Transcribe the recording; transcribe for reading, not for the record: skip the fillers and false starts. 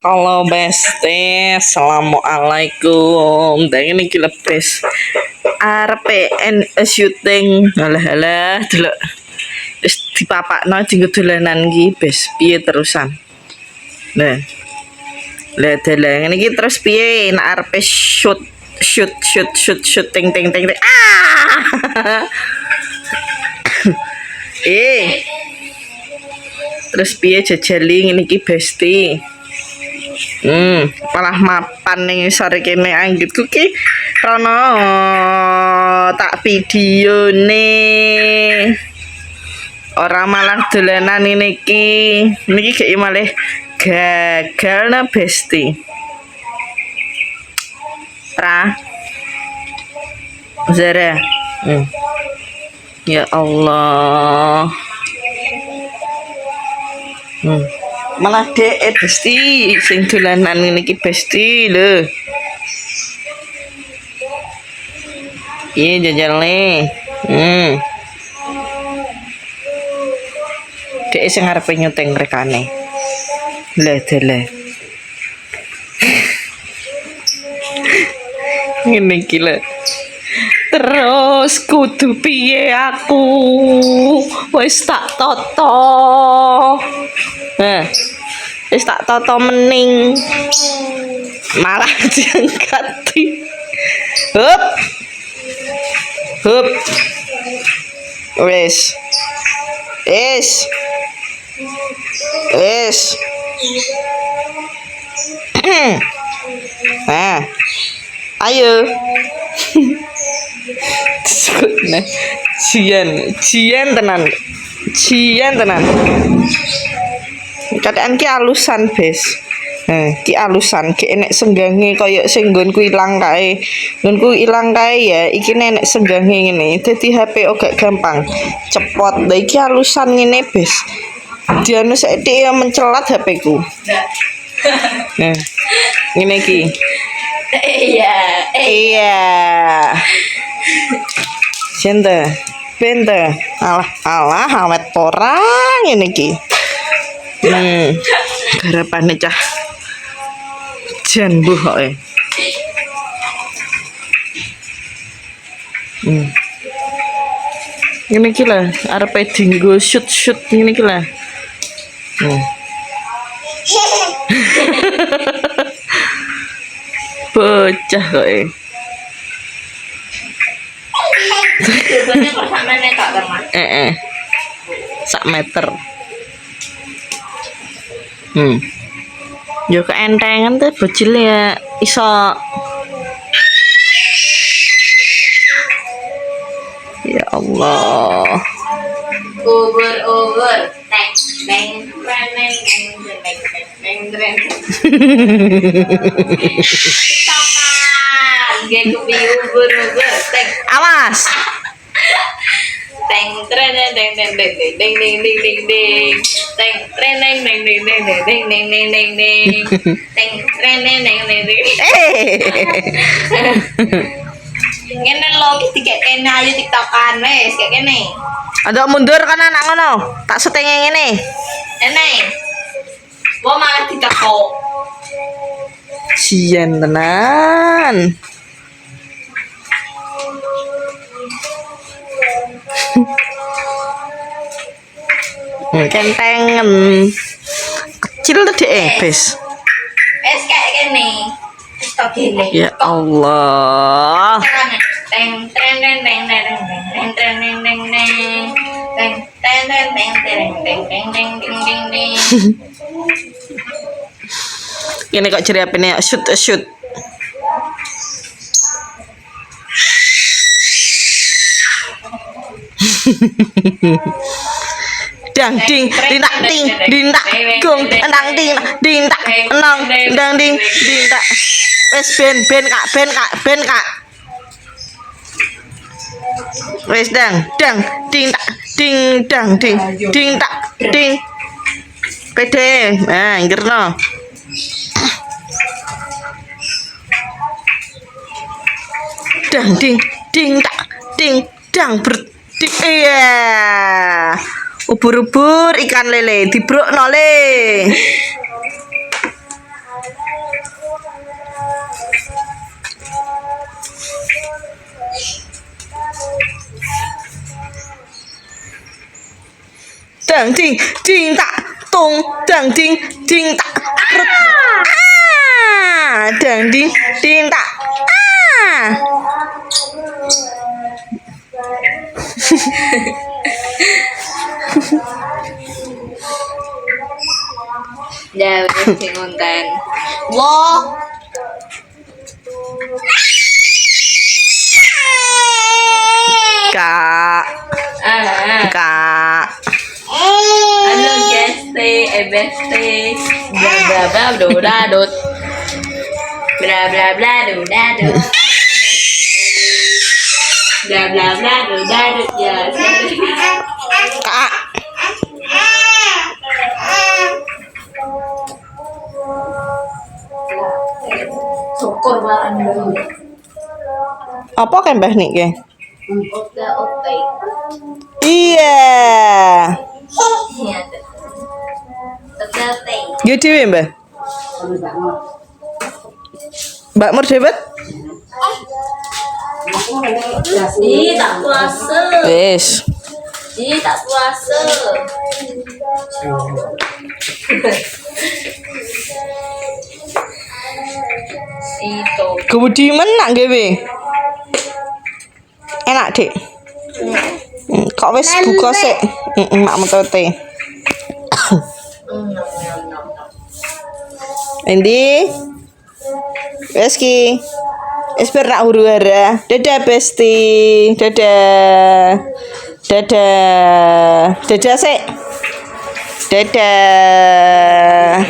Halo Besti, assalamualaikum. Dan ini kita bes RPN syuting. Halah delok wis dipapakno jenggo dolanan iki bes piye terusan. Nah. Lah dalan iki terus piye nek arep syuting ting. Ah! Terus piye jajali ngene iki Besti? Malah mapan ning sore kene anggitku ki rono tak videone. Ora malah dolanan niki gek malah gagal na Besti. Zara. Ya Allah. Malah dhek Besti sing dolanan ngene iki Besti lho. Iya jajale. Dhek sing arepe nyuting rekane. Lah dalah. Ngene iki lho. Terus kudu piye aku wis tak toto. Wis tak toto mening. Malah diangkati. Hup. Wis. Ayo. Nah, Jian tenan. Kadang ki alusan bes. Ki alusan ki enek senggange kaya sing nggonku ilang kae. Nggonku ilang kae ya iki enek senggange ngene. Dadi HP gak gampang cepot. Lah iki alusan ngene bes. Dianu saiki ya mencelat HP-ku. Nah. Ngene iki. Iya. Bente. Alah awet porang ngene iki. Garapane cah jan mbuh koke. Ngene iki lho, arepe dinggo shoot ngene iki lho. Bocah koke. Sak meter. Yo keentengan tuh bocil ya iso. Ya Allah. Over. Awas. Ngene lho iki dikekne ayo tiktokan wis kayak kene. Ada mundur kan anak ngono. Tak setenge ngene. Ene. Wo malah ditekok. Jian tenan. Kentengen. Kecil tuh deh, bes. Wis kayak kene. Stop gini. Ya Allah. Ini kok ciri apa nih? Shoot. Dang ding dindak ding dindak gong endang ding dindak enang endang ding dindak. Wes ben kak. Wes dang ding dang ding tak ding. Pede, ngirno. Dang ding tak ding dang iya. Ubur-ubur ikan lele dibrukno le. dang ding ding tak tung dang ding ding tak krut. Dang ding ding tak Ya udah sing konten. Wo. Kak Halo geste, beste, bla bla bla bla dot, bla bla bla bla dot, bla bla bla bla dot ya. Kak Syukur lah anda. apa kan mbah nik ke? Oke oke. Iya. Iya. Oke oke. Yo dhewe mbah. Mbak Mur dhewe? Ih tak puasa. Wis. Ih tak puasa. Itu. Kebudi menak gawe. Enak, Dik. Kok wis buka sik? Mak metote. Endi? Wes ki. Wis nak huru-hara. Dadah Besti. Dadah. Dadah. Dadah sik. Dadah.